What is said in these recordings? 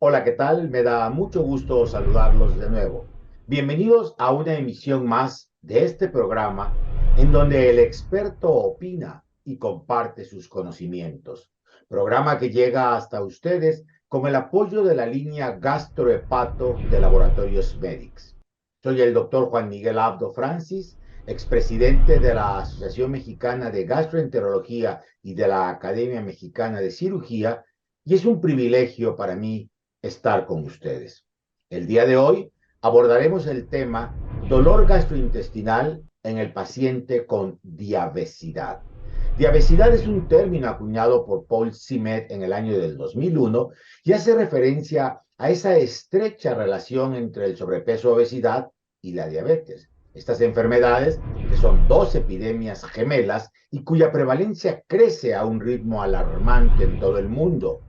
Hola, ¿qué tal? Me da mucho gusto saludarlos de nuevo. Bienvenidos a una emisión más de este programa en donde el experto opina y comparte sus conocimientos. Programa que llega hasta ustedes con el apoyo de la línea Gastrohepato de Laboratorios Medix. Soy el doctor Juan Miguel Abdo Francis, expresidente de la Asociación Mexicana de Gastroenterología y de la Academia Mexicana de Cirugía, y es un privilegio para mí estar con ustedes. El día de hoy abordaremos el tema dolor gastrointestinal en el paciente con diabesidad. Diabesidad es un término acuñado por Paul Simet en el año del 2001 y hace referencia a esa estrecha relación entre el sobrepeso, obesidad y la diabetes. Estas enfermedades, que son dos epidemias gemelas y cuya prevalencia crece a un ritmo alarmante en todo el mundo,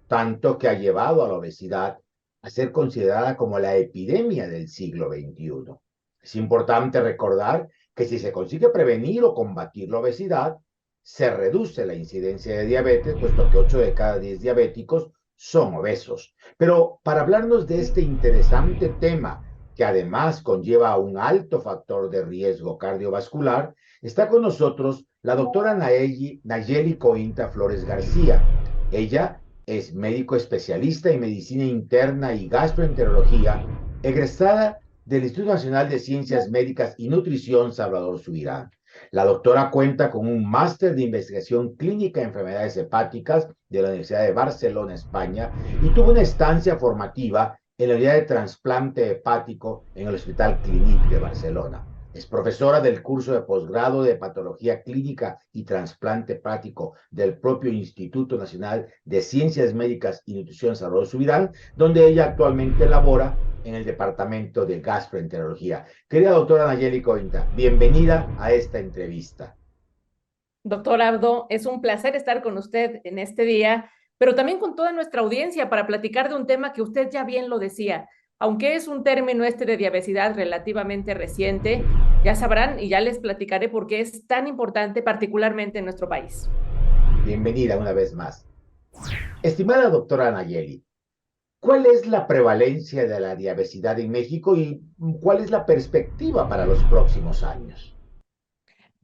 tanto que ha llevado a la obesidad a ser considerada como la epidemia del siglo XXI. Es importante recordar que si se consigue prevenir o combatir la obesidad, se reduce la incidencia de diabetes, puesto que 8 de cada 10 diabéticos son obesos. Pero para hablarnos de este interesante tema, que además conlleva un alto factor de riesgo cardiovascular, está con nosotros la doctora Nayeli Cointa Flores García. Ella es médico especialista en medicina interna y gastroenterología, egresada del Instituto Nacional de Ciencias Médicas y Nutrición Salvador Subirán. La doctora cuenta con un máster de investigación clínica en enfermedades hepáticas de la Universidad de Barcelona, España, y tuvo una estancia formativa en la unidad de trasplante hepático en el Hospital Clínic de Barcelona. Es profesora del curso de posgrado de Patología Clínica y Trasplante Hepático del propio Instituto Nacional de Ciencias Médicas y Nutrición Salvador Subirán, donde ella actualmente labora en el Departamento de Gastroenterología. Querida doctora Nayeli Cointa, bienvenida a esta entrevista. Doctor Abdo, es un placer estar con usted en este día, pero también con toda nuestra audiencia para platicar de un tema que usted ya bien lo decía. Aunque es un término este de diabesidad relativamente reciente, ya sabrán y ya les platicaré por qué es tan importante, particularmente en nuestro país. Bienvenida una vez más. Estimada doctora Nayeli, ¿cuál es la prevalencia de la diabesidad en México y cuál es la perspectiva para los próximos años?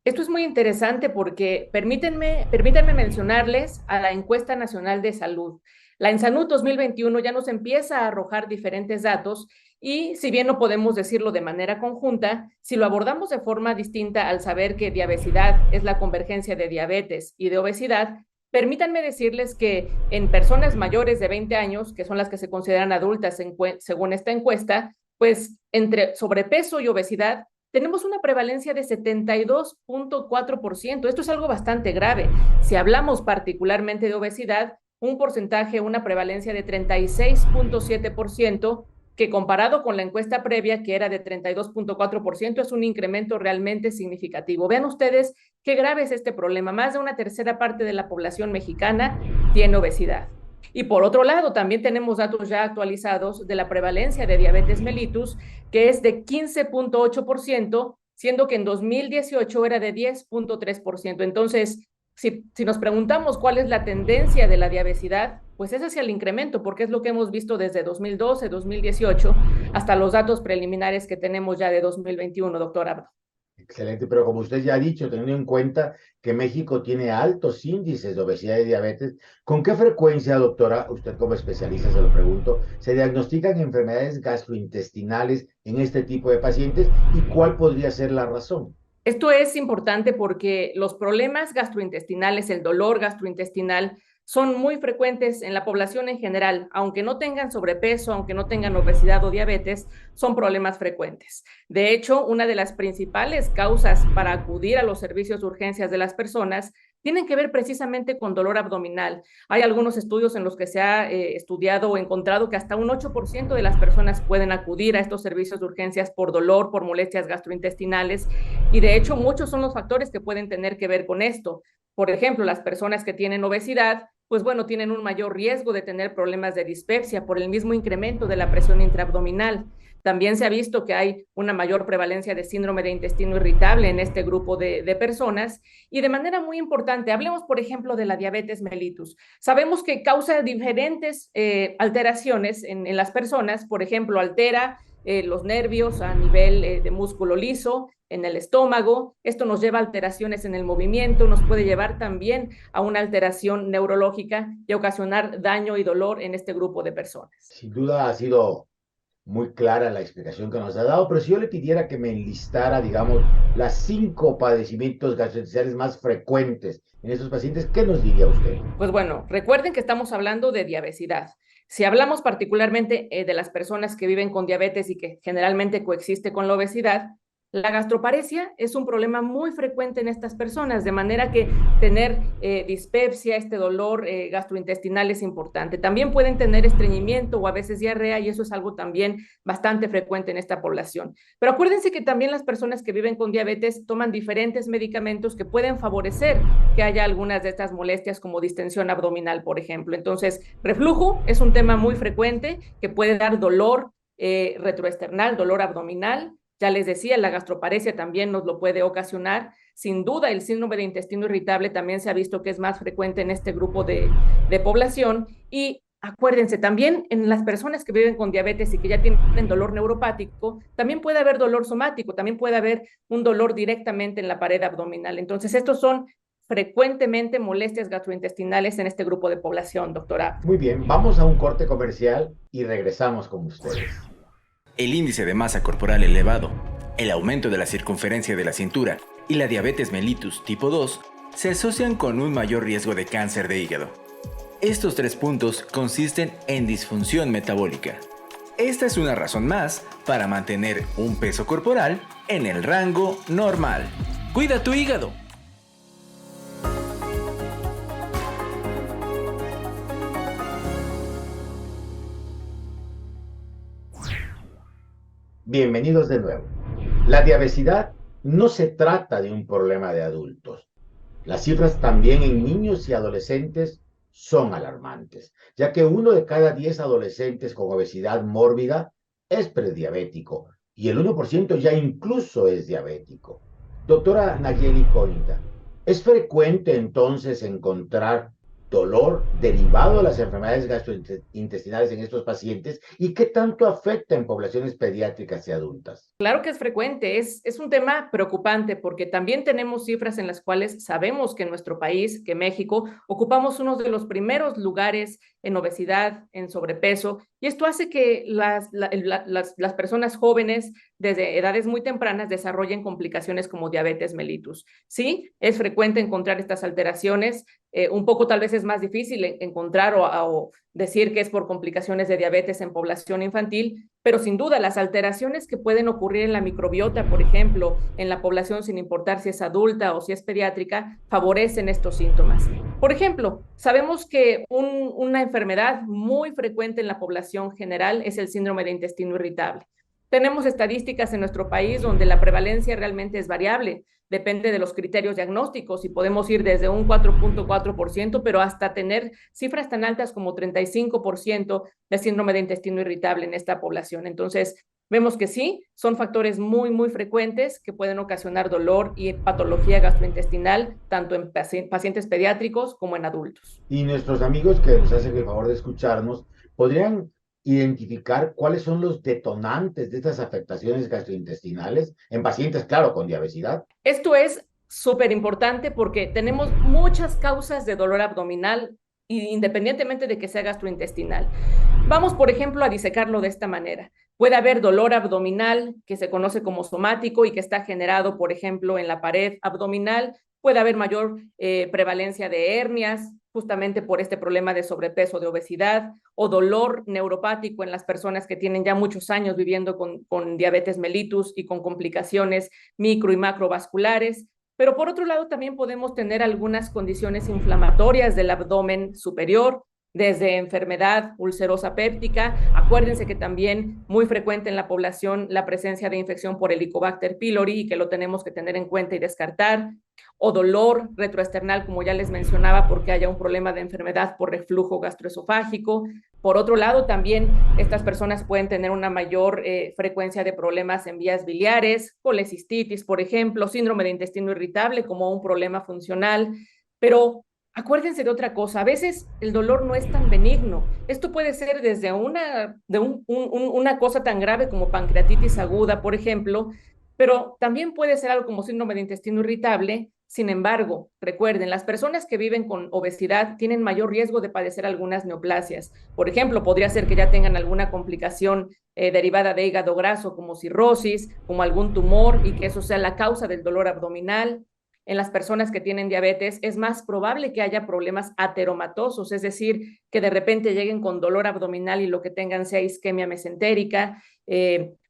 Esto es muy interesante porque permítanme mencionarles a la Encuesta Nacional de Salud. La ENSANUD 2021 ya nos empieza a arrojar diferentes datos y si bien no podemos decirlo de manera conjunta, si lo abordamos de forma distinta al saber que diabesidad es la convergencia de diabetes y de obesidad, permítanme decirles que en personas mayores de 20 años, que son las que se consideran adultas según esta encuesta, pues entre sobrepeso y obesidad tenemos una prevalencia de 72.4%. Esto es algo bastante grave. Si hablamos particularmente de obesidad, un porcentaje, una prevalencia de 36.7%, que comparado con la encuesta previa, que era de 32.4%, es un incremento realmente significativo. Vean ustedes qué grave es este problema. Más de una tercera parte de la población mexicana tiene obesidad. Y por otro lado, también tenemos datos ya actualizados de la prevalencia de diabetes mellitus, que es de 15.8%, siendo que en 2018 era de 10.3%. Entonces, si nos preguntamos cuál es la tendencia de la diabesidad, pues es hacia el incremento, porque es lo que hemos visto desde 2012, 2018, hasta los datos preliminares que tenemos ya de 2021, doctora. Excelente, pero como usted ya ha dicho, teniendo en cuenta que México tiene altos índices de obesidad y diabetes, ¿con qué frecuencia, doctora, usted como especialista se lo pregunto, se diagnostican enfermedades gastrointestinales en este tipo de pacientes y cuál podría ser la razón? Esto es importante porque los problemas gastrointestinales, el dolor gastrointestinal, son muy frecuentes en la población en general, aunque no tengan sobrepeso, aunque no tengan obesidad o diabetes, son problemas frecuentes. De hecho, una de las principales causas para acudir a los servicios de urgencias de las personas tienen que ver precisamente con dolor abdominal. Hay algunos estudios en los que se ha estudiado o encontrado que hasta un 8% de las personas pueden acudir a estos servicios de urgencias por dolor, por molestias gastrointestinales, y de hecho muchos son los factores que pueden tener que ver con esto. Por ejemplo, las personas que tienen obesidad pues bueno, tienen un mayor riesgo de tener problemas de dispepsia por el mismo incremento de la presión intraabdominal. También se ha visto que hay una mayor prevalencia de síndrome de intestino irritable en este grupo de personas. Y de manera muy importante, hablemos, por ejemplo, de la diabetes mellitus. Sabemos que causa diferentes alteraciones en las personas. Por ejemplo, altera los nervios a nivel de músculo liso, en el estómago. Esto nos lleva a alteraciones en el movimiento, nos puede llevar también a una alteración neurológica y ocasionar daño y dolor en este grupo de personas. Sin duda ha sido muy clara la explicación que nos ha dado, pero si yo le pidiera que me enlistara, digamos, las 5 padecimientos gastrointestinales más frecuentes en estos pacientes, ¿qué nos diría usted? Pues bueno, recuerden que estamos hablando de diabesidad. Si hablamos particularmente de las personas que viven con diabetes y que generalmente coexiste con la obesidad, la gastroparesia es un problema muy frecuente en estas personas, de manera que tener dispepsia, este dolor gastrointestinal es importante. También pueden tener estreñimiento o a veces diarrea y eso es algo también bastante frecuente en esta población. Pero acuérdense que también las personas que viven con diabetes toman diferentes medicamentos que pueden favorecer que haya algunas de estas molestias como distensión abdominal, por ejemplo. Entonces, reflujo es un tema muy frecuente que puede dar dolor retroesternal, dolor abdominal. Ya les decía, la gastroparesia también nos lo puede ocasionar. Sin duda, el síndrome de intestino irritable también se ha visto que es más frecuente en este grupo de población. Y acuérdense, también en las personas que viven con diabetes y que ya tienen dolor neuropático, también puede haber dolor somático, también puede haber un dolor directamente en la pared abdominal. Entonces, estos son frecuentemente molestias gastrointestinales en este grupo de población, doctora. Muy bien, vamos a un corte comercial y regresamos con ustedes. El índice de masa corporal elevado, el aumento de la circunferencia de la cintura y la diabetes mellitus tipo 2 se asocian con un mayor riesgo de cáncer de hígado. Estos 3 puntos consisten en disfunción metabólica. Esta es una razón más para mantener un peso corporal en el rango normal. ¡Cuida tu hígado! Bienvenidos de nuevo. La diabetes no se trata de un problema de adultos. Las cifras también en niños y adolescentes son alarmantes, ya que 1 de cada 10 adolescentes con obesidad mórbida es prediabético y el 1% ya incluso es diabético. Doctora Nayeli Conita, ¿es frecuente entonces encontrar dolor derivado de las enfermedades gastrointestinales en estos pacientes y qué tanto afecta en poblaciones pediátricas y adultas? Claro que es frecuente, es un tema preocupante porque también tenemos cifras en las cuales sabemos que en nuestro país, que México, ocupamos uno de los primeros lugares en obesidad, en sobrepeso, y esto hace que las personas jóvenes desde edades muy tempranas desarrollen complicaciones como diabetes mellitus. Sí, es frecuente encontrar estas alteraciones, un poco tal vez es más difícil encontrar o decir que es por complicaciones de diabetes en población infantil, pero sin duda las alteraciones que pueden ocurrir en la microbiota, por ejemplo, en la población sin importar si es adulta o si es pediátrica, favorecen estos síntomas. Por ejemplo, sabemos que una enfermedad muy frecuente en la población general es el síndrome de intestino irritable. Tenemos estadísticas en nuestro país donde la prevalencia realmente es variable, depende de los criterios diagnósticos y podemos ir desde un 4.4%, pero hasta tener cifras tan altas como 35% de síndrome de intestino irritable en esta población. Entonces, vemos que sí, son factores muy, muy frecuentes que pueden ocasionar dolor y patología gastrointestinal, tanto en pacientes pediátricos como en adultos. Y nuestros amigos que nos hacen el favor de escucharnos, ¿podrían identificar cuáles son los detonantes de estas afectaciones gastrointestinales en pacientes, claro, con diabetes? Esto es súper importante porque tenemos muchas causas de dolor abdominal, independientemente de que sea gastrointestinal. Vamos, por ejemplo, a disecarlo de esta manera. Puede haber dolor abdominal que se conoce como somático y que está generado, por ejemplo, en la pared abdominal. Puede haber mayor prevalencia de hernias, justamente por este problema de sobrepeso, de obesidad, o dolor neuropático en las personas que tienen ya muchos años viviendo con diabetes mellitus y con complicaciones micro y macrovasculares. Pero por otro lado, también podemos tener algunas condiciones inflamatorias del abdomen superior, desde enfermedad ulcerosa péptica. Acuérdense que también muy frecuente en la población la presencia de infección por Helicobacter pylori y que lo tenemos que tener en cuenta y descartar, o dolor retroesternal, como ya les mencionaba, porque haya un problema de enfermedad por reflujo gastroesofágico. Por otro lado, también estas personas pueden tener una mayor frecuencia de problemas en vías biliares, colecistitis, por ejemplo, síndrome de intestino irritable como un problema funcional, pero acuérdense de otra cosa, a veces el dolor no es tan benigno. Esto puede ser desde una cosa tan grave como pancreatitis aguda, por ejemplo, pero también puede ser algo como síndrome de intestino irritable. Sin embargo, recuerden, las personas que viven con obesidad tienen mayor riesgo de padecer algunas neoplasias. Por ejemplo, podría ser que ya tengan alguna complicación derivada de hígado graso, como cirrosis, como algún tumor, y que eso sea la causa del dolor abdominal. En las personas que tienen diabetes es más probable que haya problemas ateromatosos, es decir, que de repente lleguen con dolor abdominal y lo que tengan sea isquemia mesentérica.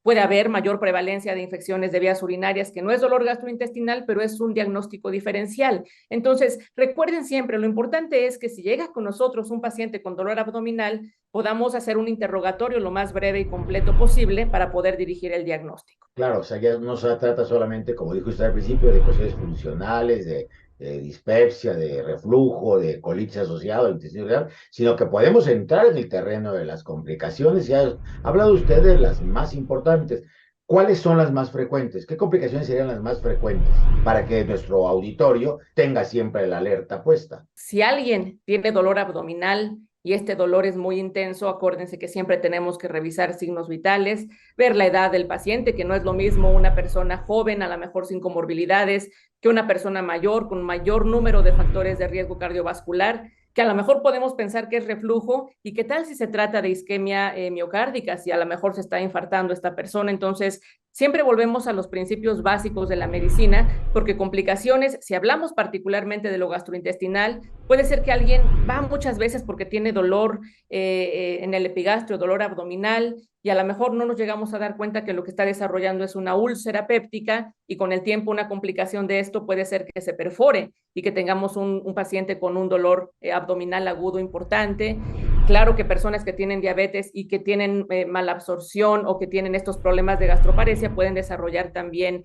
Puede haber mayor prevalencia de infecciones de vías urinarias, que no es dolor gastrointestinal, pero es un diagnóstico diferencial. Entonces, recuerden siempre, lo importante es que si llega con nosotros un paciente con dolor abdominal, podamos hacer un interrogatorio lo más breve y completo posible para poder dirigir el diagnóstico. Claro, o sea, ya no se trata solamente, como dijo usted al principio, de cuestiones funcionales, de dispepsia, de reflujo, de colitis asociado al intestino irritable, sino que podemos entrar en el terreno de las complicaciones. Ya ha hablado usted de las más importantes. ¿Cuáles son las más frecuentes? ¿Qué complicaciones serían las más frecuentes para que nuestro auditorio tenga siempre la alerta puesta? Si alguien tiene dolor abdominal y este dolor es muy intenso, acuérdense que siempre tenemos que revisar signos vitales, ver la edad del paciente, que no es lo mismo una persona joven, a lo mejor sin comorbilidades, que una persona mayor con mayor número de factores de riesgo cardiovascular, que a lo mejor podemos pensar que es reflujo, y qué tal si se trata de isquemia miocárdica, si a lo mejor se está infartando esta persona. Entonces, siempre volvemos a los principios básicos de la medicina, porque complicaciones, si hablamos particularmente de lo gastrointestinal, puede ser que alguien va muchas veces porque tiene dolor en el epigastrio, dolor abdominal, y a lo mejor no nos llegamos a dar cuenta que lo que está desarrollando es una úlcera péptica, y con el tiempo una complicación de esto puede ser que se perfore y que tengamos un paciente con un dolor abdominal agudo importante. Claro que personas que tienen diabetes y que tienen malabsorción o que tienen estos problemas de gastroparesia pueden desarrollar también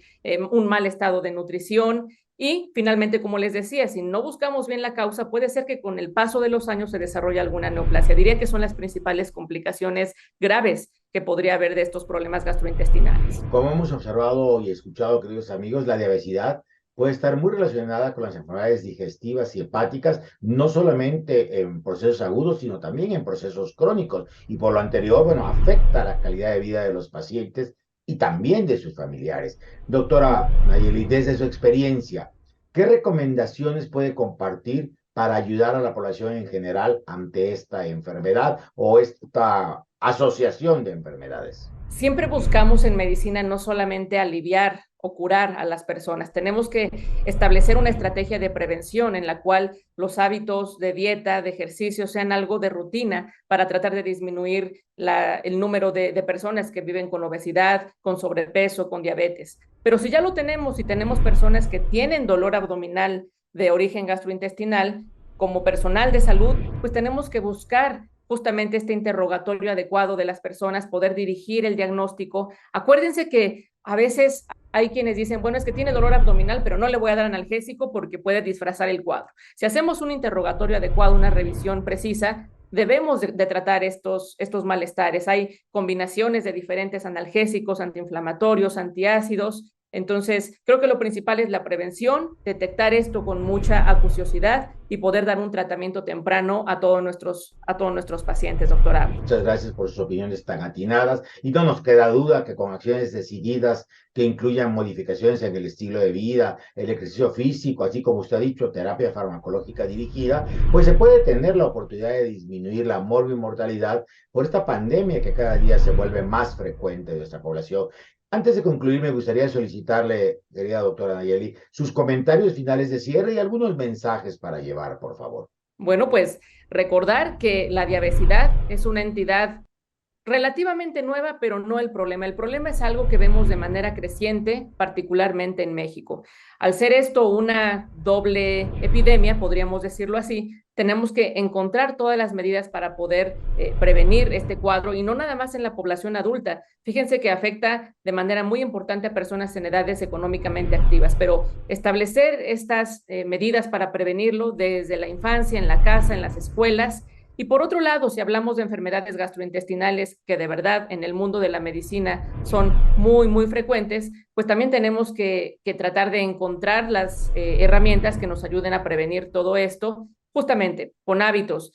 un mal estado de nutrición. Y finalmente, como les decía, si no buscamos bien la causa, puede ser que con el paso de los años se desarrolle alguna neoplasia. Diría que son las principales complicaciones graves que podría haber de estos problemas gastrointestinales. Como hemos observado y escuchado, queridos amigos, la obesidad puede estar muy relacionada con las enfermedades digestivas y hepáticas, no solamente en procesos agudos, sino también en procesos crónicos. Y por lo anterior, bueno, afecta la calidad de vida de los pacientes y también de sus familiares. Doctora Nayeli, desde su experiencia, ¿qué recomendaciones puede compartir para ayudar a la población en general ante esta enfermedad o esta asociación de enfermedades? Siempre buscamos en medicina no solamente aliviar o curar a las personas, tenemos que establecer una estrategia de prevención en la cual los hábitos de dieta, de ejercicio sean algo de rutina para tratar de disminuir el número de personas que viven con obesidad, con sobrepeso, con diabetes. Pero si ya lo tenemos y tenemos personas que tienen dolor abdominal de origen gastrointestinal, como personal de salud, pues tenemos que buscar justamente este interrogatorio adecuado de las personas, poder dirigir el diagnóstico. Acuérdense que a veces hay quienes dicen, bueno, es que tiene dolor abdominal, pero no le voy a dar analgésico porque puede disfrazar el cuadro. Si hacemos un interrogatorio adecuado, una revisión precisa, debemos de tratar estos malestares. Hay combinaciones de diferentes analgésicos, antiinflamatorios, antiácidos. Entonces, creo que lo principal es la prevención, detectar esto con mucha acuciosidad y poder dar un tratamiento temprano a todos nuestros pacientes, doctora. Muchas gracias por sus opiniones tan atinadas y no nos queda duda que con acciones decididas que incluyan modificaciones en el estilo de vida, el ejercicio físico, así como usted ha dicho, terapia farmacológica dirigida, pues se puede tener la oportunidad de disminuir la morbimortalidad por esta pandemia que cada día se vuelve más frecuente en nuestra población. Antes de concluir, me gustaría solicitarle, querida doctora Nayeli, sus comentarios finales de cierre y algunos mensajes para llevar, por favor. Bueno, pues recordar que la diabesidad es una entidad relativamente nueva, pero no el problema. El problema es algo que vemos de manera creciente, particularmente en México. Al ser esto una doble epidemia, podríamos decirlo así, tenemos que encontrar todas las medidas para poder prevenir este cuadro y no nada más en la población adulta. Fíjense que afecta de manera muy importante a personas en edades económicamente activas, pero establecer estas medidas para prevenirlo desde la infancia, en la casa, en las escuelas. Y por otro lado, si hablamos de enfermedades gastrointestinales, que de verdad en el mundo de la medicina son muy, muy frecuentes, pues también tenemos que tratar de encontrar las herramientas que nos ayuden a prevenir todo esto, justamente con hábitos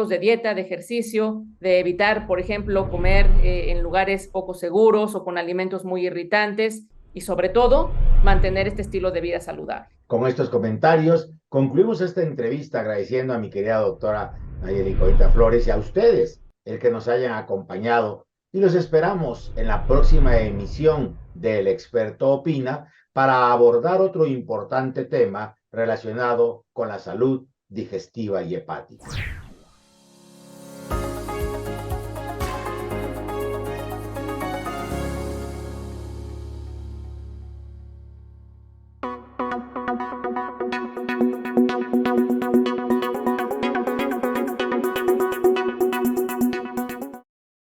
de dieta, de ejercicio, de evitar, por ejemplo, comer en lugares poco seguros o con alimentos muy irritantes y sobre todo mantener este estilo de vida saludable. Con estos comentarios concluimos esta entrevista agradeciendo a mi querida doctora Nayeli Coita Flores y a ustedes el que nos hayan acompañado y los esperamos en la próxima emisión del Experto Opina para abordar otro importante tema relacionado con la salud digestiva y hepática.